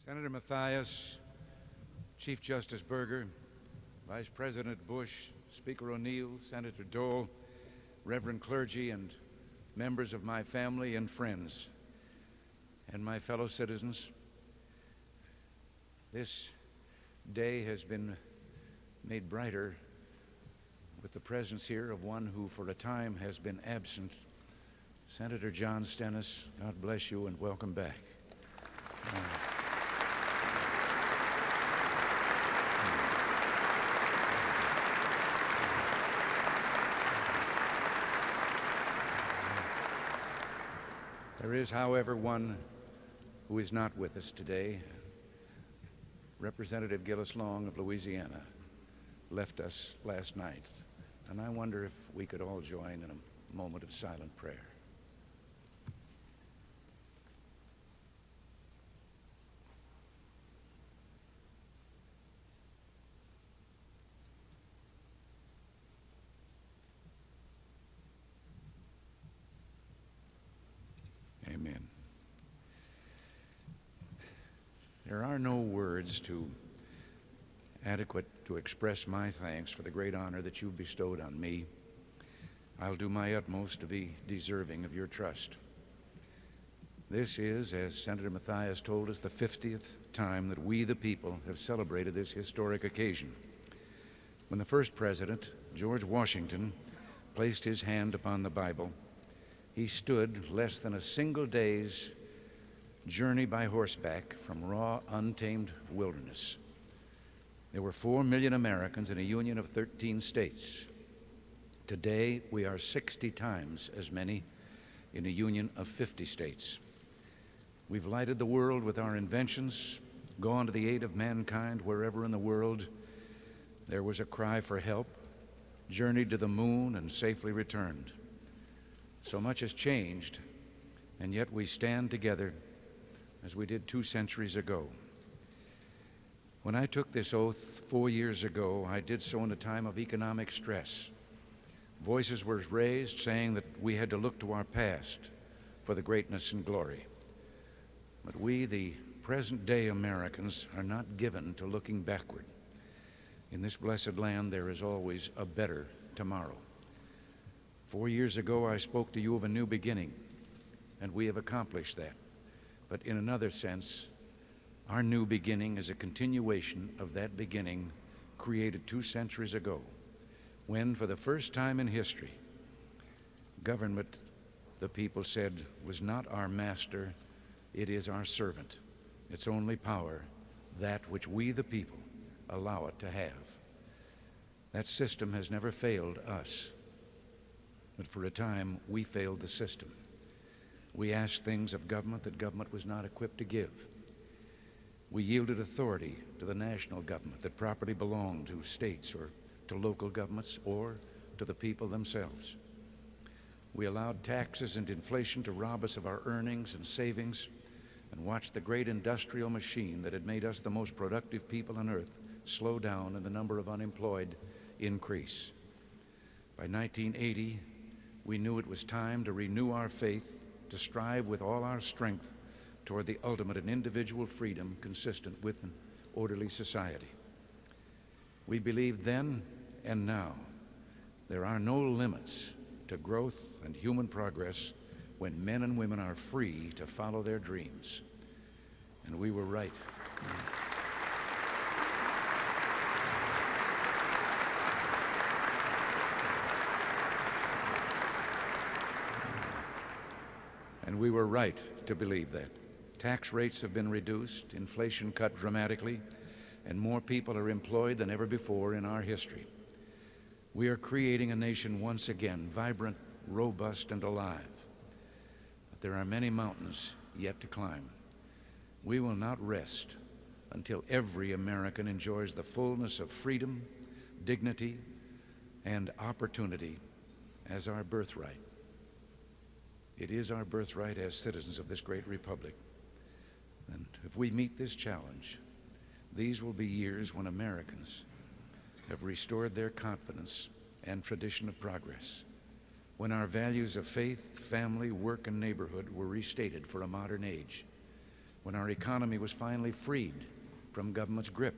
Senator Mathias, Chief Justice Berger, Vice President Bush, Speaker O'Neill, Senator Dole, Reverend clergy, and members of my family and friends, and my fellow citizens, this day has been made brighter with the presence here of one who for a time has been absent, Senator John Stennis. God bless you and welcome back. There is, however, one who is not with us today. Representative Gillis Long of Louisiana left us last night, and I wonder if we could all join in a moment of silent prayer. Amen. There are no words adequate to express my thanks for the great honor that you've bestowed on me. I'll do my utmost to be deserving of your trust. This is, as Senator Mathias told us, the 50th time that we, the people, have celebrated this historic occasion. When the first president, George Washington, placed his hand upon the Bible, he stood less than a single day's journey by horseback from raw, untamed wilderness. There were 4 million Americans in a union of 13 states. Today, we are 60 times as many in a union of 50 states. We've lighted the world with our inventions, gone to the aid of mankind wherever in the world there was a cry for help, journeyed to the moon and safely returned. So much has changed, and yet we stand together as we did 2 centuries ago. When I took this oath 4 years ago, I did so in a time of economic stress. Voices were raised saying that we had to look to our past for the greatness and glory. But we, the present-day Americans, are not given to looking backward. In this blessed land, there is always a better tomorrow. 4 years ago, I spoke to you of a new beginning, and we have accomplished that. But in another sense, our new beginning is a continuation of that beginning created 2 centuries ago, when, for the first time in history, government, the people said, was not our master, it is our servant. Its only power, that which we, the people, allow it to have. That system has never failed us. But for a time, we failed the system. We asked things of government that government was not equipped to give. We yielded authority to the national government that properly belonged to states or to local governments or to the people themselves. We allowed taxes and inflation to rob us of our earnings and savings and watched the great industrial machine that had made us the most productive people on earth slow down and the number of unemployed increase. By 1980, we knew it was time to renew our faith, to strive with all our strength toward the ultimate in individual freedom consistent with an orderly society. We believed then and now there are no limits to growth and human progress when men and women are free to follow their dreams. And we were right. And we were right to believe that. Tax rates have been reduced, inflation cut dramatically, and more people are employed than ever before in our history. We are creating a nation once again, vibrant, robust, and alive. But there are many mountains yet to climb. We will not rest until every American enjoys the fullness of freedom, dignity, and opportunity as our birthright. It is our birthright as citizens of this great republic. And if we meet this challenge, these will be years when Americans have restored their confidence and tradition of progress, when our values of faith, family, work, and neighborhood were restated for a modern age, when our economy was finally freed from government's grip,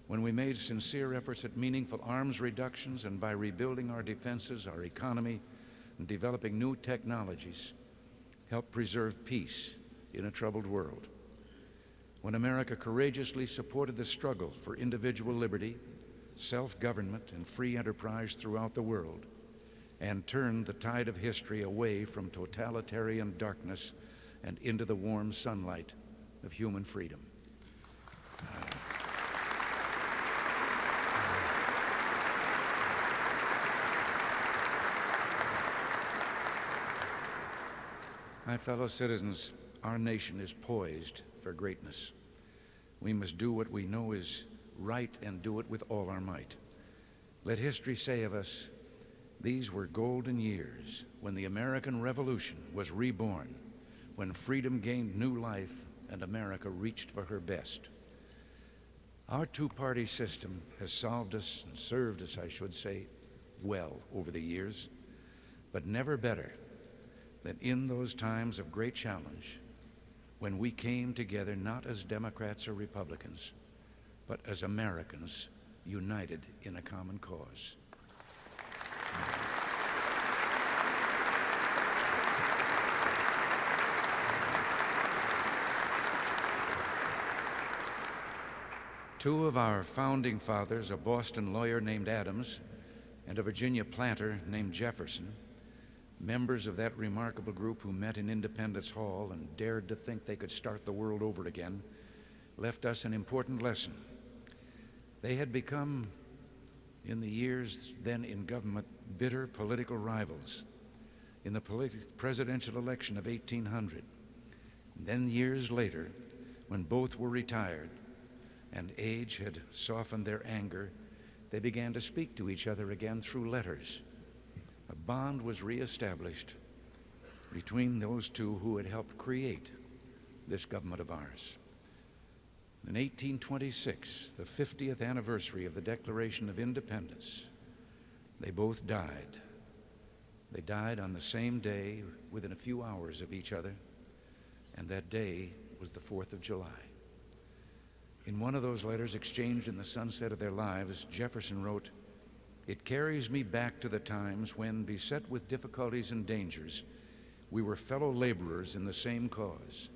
when we made sincere efforts at meaningful arms reductions, and by rebuilding our defenses, our economy, and developing new technologies, helped preserve peace in a troubled world. When America courageously supported the struggle for individual liberty, self-government, and free enterprise throughout the world, and turned the tide of history away from totalitarian darkness and into the warm sunlight of human freedom. My fellow citizens, our nation is poised for greatness. We must do what we know is right and do it with all our might. Let history say of us, these were golden years when the American Revolution was reborn, when freedom gained new life and America reached for her best. Our two-party system has served us, I should say, well over the years, but never better than in those times of great challenge when we came together not as Democrats or Republicans, but as Americans united in a common cause. Two of our founding fathers, a Boston lawyer named Adams and a Virginia planter named Jefferson, members of that remarkable group who met in Independence Hall and dared to think they could start the world over again, left us an important lesson. They had become, in the years then in government, bitter political rivals in the presidential election of 1800. And then years later, when both were retired and age had softened their anger, they began to speak to each other again through letters. A bond was reestablished between those two who had helped create this government of ours. In 1826, the 50th anniversary of the Declaration of Independence, they both died. They died on the same day, within a few hours of each other, and that day was the 4th of July. In one of those letters exchanged in the sunset of their lives, Jefferson wrote, "It carries me back to the times when, beset with difficulties and dangers, we were fellow laborers in the same cause,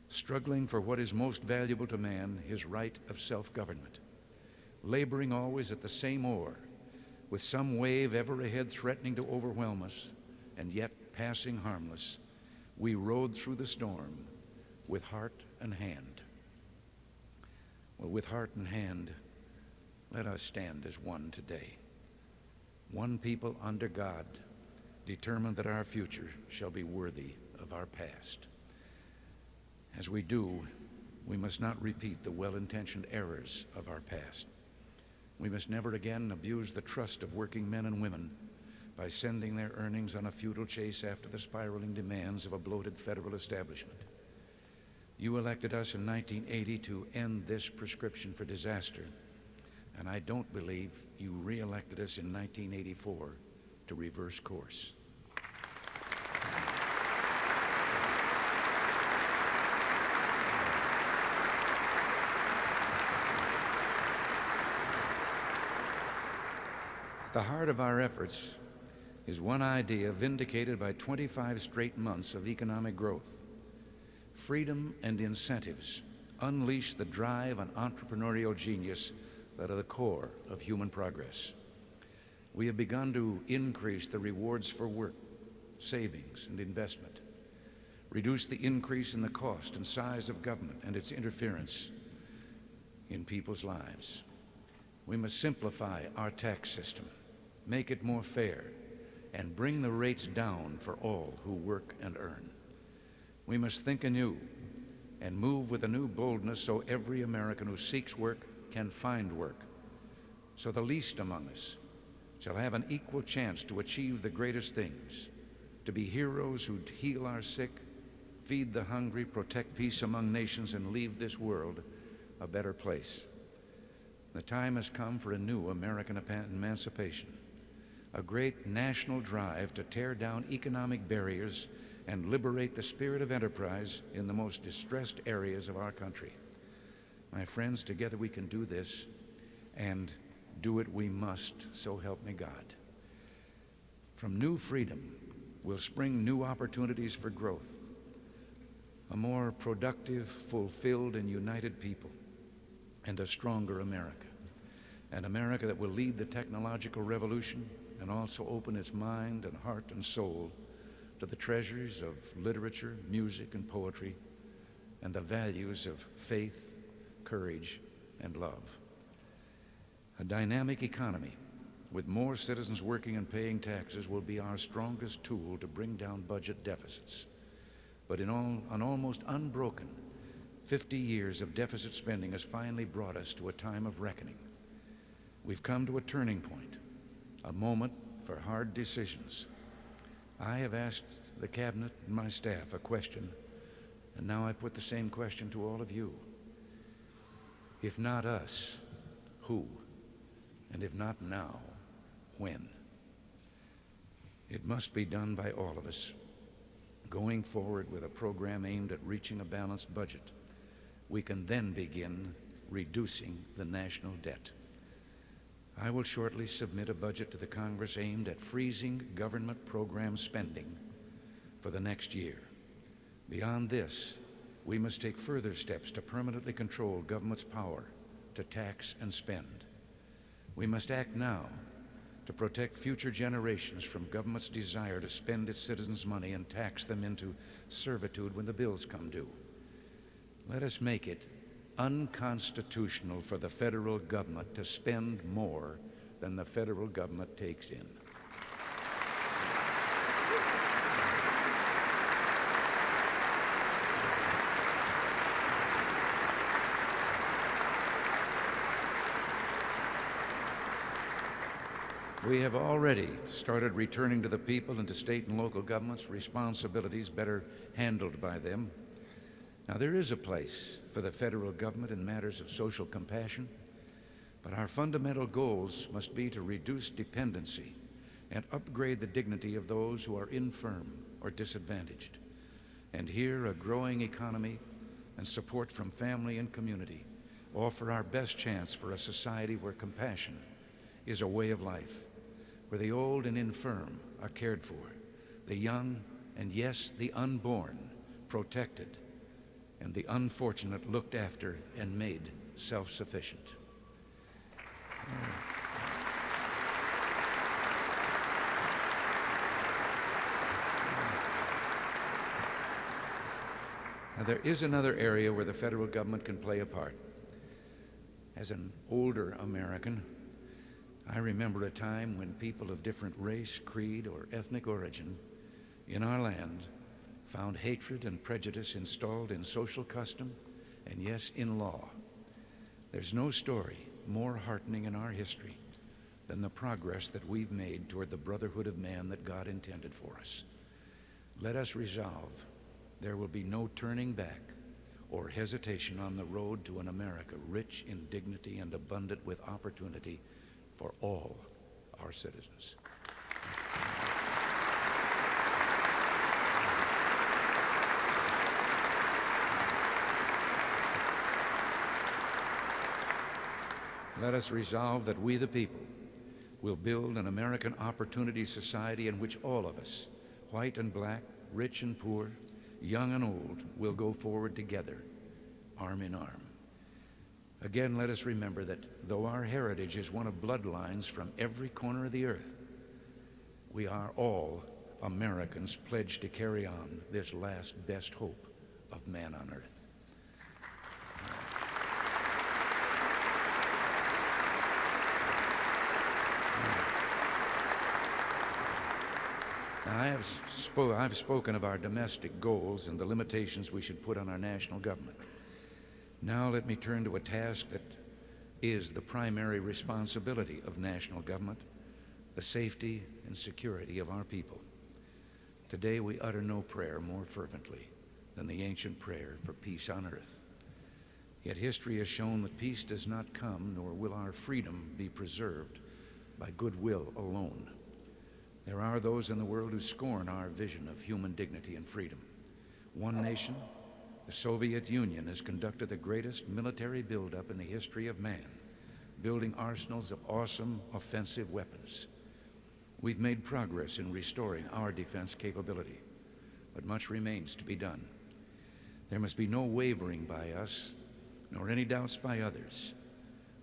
struggling for what is most valuable to man, his right of self-government, laboring always at the same oar, with some wave ever ahead threatening to overwhelm us, and yet passing harmless, we rode through the storm with heart and hand." Well, with heart and hand, let us stand as one today. One people under God, determined that our future shall be worthy of our past. As we do, we must not repeat the well-intentioned errors of our past. We must never again abuse the trust of working men and women by sending their earnings on a futile chase after the spiraling demands of a bloated federal establishment. You elected us in 1980 to end this prescription for disaster, and I don't believe you re-elected us in 1984 to reverse course. At the heart of our efforts is one idea vindicated by 25 straight months of economic growth. Freedom and incentives unleash the drive and entrepreneurial genius that are the core of human progress. We have begun to increase the rewards for work, savings, and investment, reduce the increase in the cost and size of government and its interference in people's lives. We must simplify our tax system, make it more fair, and bring the rates down for all who work and earn. We must think anew and move with a new boldness so every American who seeks work can find work, so the least among us shall have an equal chance to achieve the greatest things, to be heroes who heal our sick, feed the hungry, protect peace among nations, and leave this world a better place. The time has come for a new American emancipation, a great national drive to tear down economic barriers and liberate the spirit of enterprise in the most distressed areas of our country. My friends, together we can do this, and do it we must, so help me God. From new freedom will spring new opportunities for growth, a more productive, fulfilled, and united people, and a stronger America. An America that will lead the technological revolution and also open its mind and heart and soul to the treasures of literature, music, and poetry, and the values of faith, courage, and love. A dynamic economy with more citizens working and paying taxes will be our strongest tool to bring down budget deficits. But an almost unbroken 50 years of deficit spending has finally brought us to a time of reckoning. We've come to a turning point, a moment for hard decisions. I have asked the Cabinet and my staff a question, and now I put the same question to all of you. If not us, who? And if not now, when? It must be done by all of us. Going forward with a program aimed at reaching a balanced budget, we can then begin reducing the national debt. I will shortly submit a budget to the Congress aimed at freezing government program spending for the next year. Beyond this, we must take further steps to permanently control government's power to tax and spend. We must act now to protect future generations from government's desire to spend its citizens' money and tax them into servitude when the bills come due. Let us make it unconstitutional for the federal government to spend more than the federal government takes in. We have already started returning to the people and to state and local governments responsibilities better handled by them. Now, there is a place for the federal government in matters of social compassion, but our fundamental goals must be to reduce dependency and upgrade the dignity of those who are infirm or disadvantaged. And here, a growing economy and support from family and community offer our best chance for a society where compassion is a way of life, where the old and infirm are cared for, the young and, yes, the unborn protected, and the unfortunate looked after and made self-sufficient. Now, there is another area where the federal government can play a part. As an older American, I remember a time when people of different race, creed, or ethnic origin in our land found hatred and prejudice installed in social custom and, yes, in law. There's no story more heartening in our history than the progress that we've made toward the brotherhood of man that God intended for us. Let us resolve there will be no turning back or hesitation on the road to an America rich in dignity and abundant with opportunity for all our citizens. Let us resolve that we, the people, will build an American opportunity society in which all of us, white and black, rich and poor, young and old, will go forward together, arm in arm. Again, let us remember that though our heritage is one of bloodlines from every corner of the earth, we are all Americans pledged to carry on this last best hope of man on earth. Now, I've spoken of our domestic goals and the limitations we should put on our national government. Now let me turn to a task that is the primary responsibility of national government, the safety and security of our people. Today we utter no prayer more fervently than the ancient prayer for peace on earth. Yet history has shown that peace does not come, nor will our freedom be preserved by goodwill alone. There are those in the world who scorn our vision of human dignity and freedom. One nation, the Soviet Union, has conducted the greatest military buildup in the history of man, building arsenals of awesome offensive weapons. We've made progress in restoring our defense capability, but much remains to be done. There must be no wavering by us, nor any doubts by others,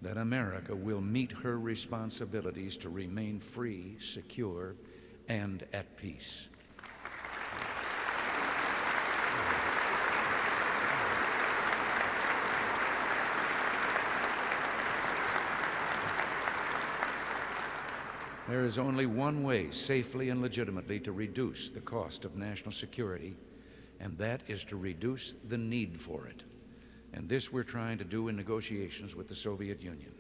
that America will meet her responsibilities to remain free, secure, and at peace. There is only one way safely and legitimately to reduce the cost of national security, and that is to reduce the need for it. And this we're trying to do in negotiations with the Soviet Union.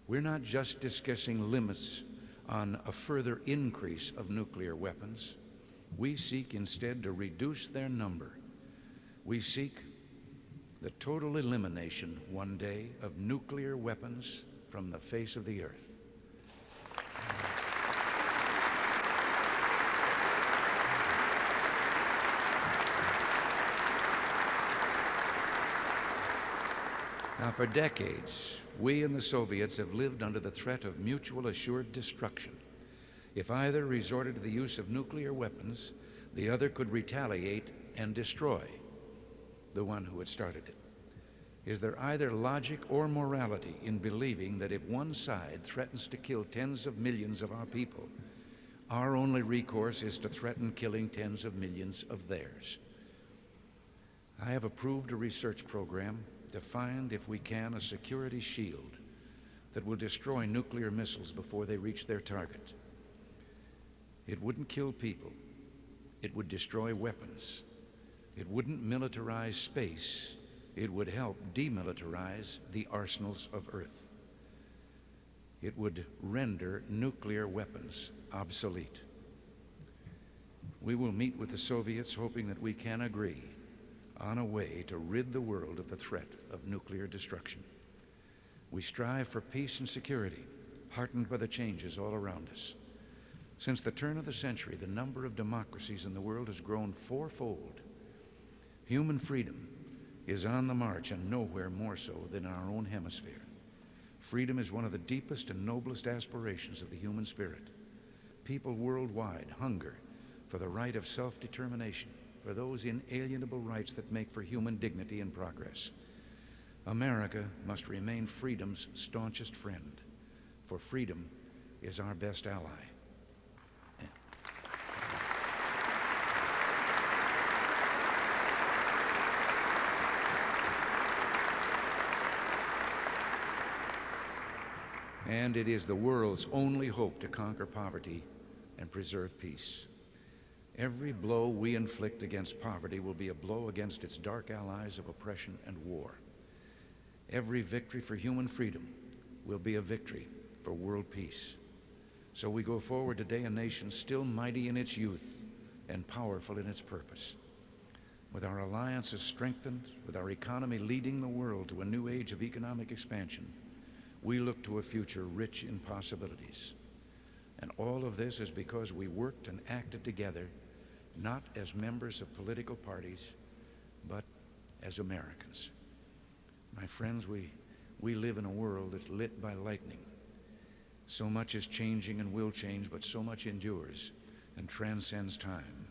We're not just discussing limits on a further increase of nuclear weapons. We seek instead to reduce their number. We seek the total elimination one day of nuclear weapons from the face of the earth. Now, for decades, we and the Soviets have lived under the threat of mutual assured destruction. If either resorted to the use of nuclear weapons, the other could retaliate and destroy the one who had started it. Is there either logic or morality in believing that if one side threatens to kill tens of millions of our people, our only recourse is to threaten killing tens of millions of theirs? I have approved a research program to find, if we can, a security shield that will destroy nuclear missiles before they reach their target. It wouldn't kill people. It would destroy weapons. It wouldn't militarize space. It would help demilitarize the arsenals of Earth. It would render nuclear weapons obsolete. We will meet with the Soviets hoping that we can agree on a way to rid the world of the threat of nuclear destruction. We strive for peace and security, heartened by the changes all around us. Since the turn of the century, the number of democracies in the world has grown fourfold. Human freedom is on the march, and nowhere more so than in our own hemisphere. Freedom is one of the deepest and noblest aspirations of the human spirit. People worldwide hunger for the right of self-determination, for those inalienable rights that make for human dignity and progress. America must remain freedom's staunchest friend, for freedom is our best ally. And it is the world's only hope to conquer poverty and preserve peace. Every blow we inflict against poverty will be a blow against its dark allies of oppression and war. Every victory for human freedom will be a victory for world peace. So we go forward today, a nation still mighty in its youth and powerful in its purpose. With our alliances strengthened, with our economy leading the world to a new age of economic expansion, we look to a future rich in possibilities. And all of this is because we worked and acted together, not as members of political parties, but as Americans. My friends, we live in a world that's lit by lightning. So much is changing and will change, but so much endures and transcends time.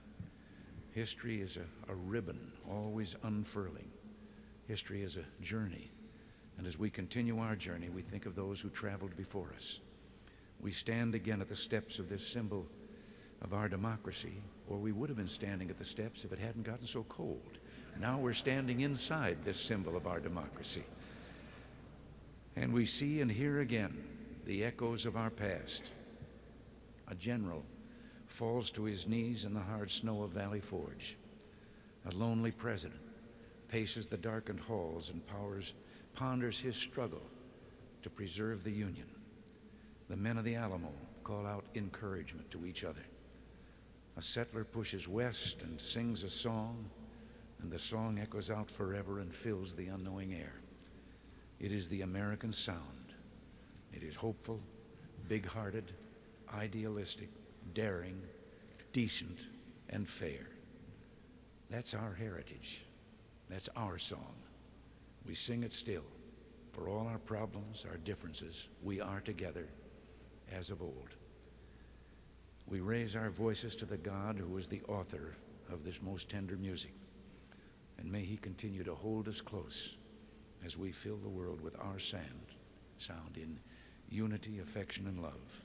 History is a ribbon always unfurling. History is a journey. And as we continue our journey, we think of those who traveled before us. We stand again at the steps of this symbol of our democracy, or we would have been standing at the steps if it hadn't gotten so cold. Now we're standing inside this symbol of our democracy. And we see and hear again the echoes of our past. A general falls to his knees in the hard snow of Valley Forge. A lonely president paces the darkened halls and ponders his struggle to preserve the Union. The men of the Alamo call out encouragement to each other. A settler pushes west and sings a song, and the song echoes out forever and fills the unknowing air. It is the American sound. It is hopeful, big-hearted, idealistic, daring, decent, and fair. That's our heritage. That's our song. We sing it still. For all our problems, our differences, we are together as of old. We raise our voices to the God who is the author of this most tender music. And may he continue to hold us close as we fill the world with our sound in unity, affection, and love.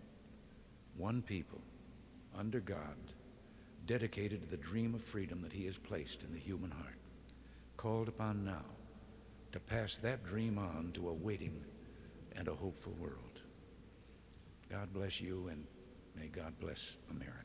One people, under God, dedicated to the dream of freedom that he has placed in the human heart, called upon now to pass that dream on to a waiting and a hopeful world. God bless you, and may God bless America.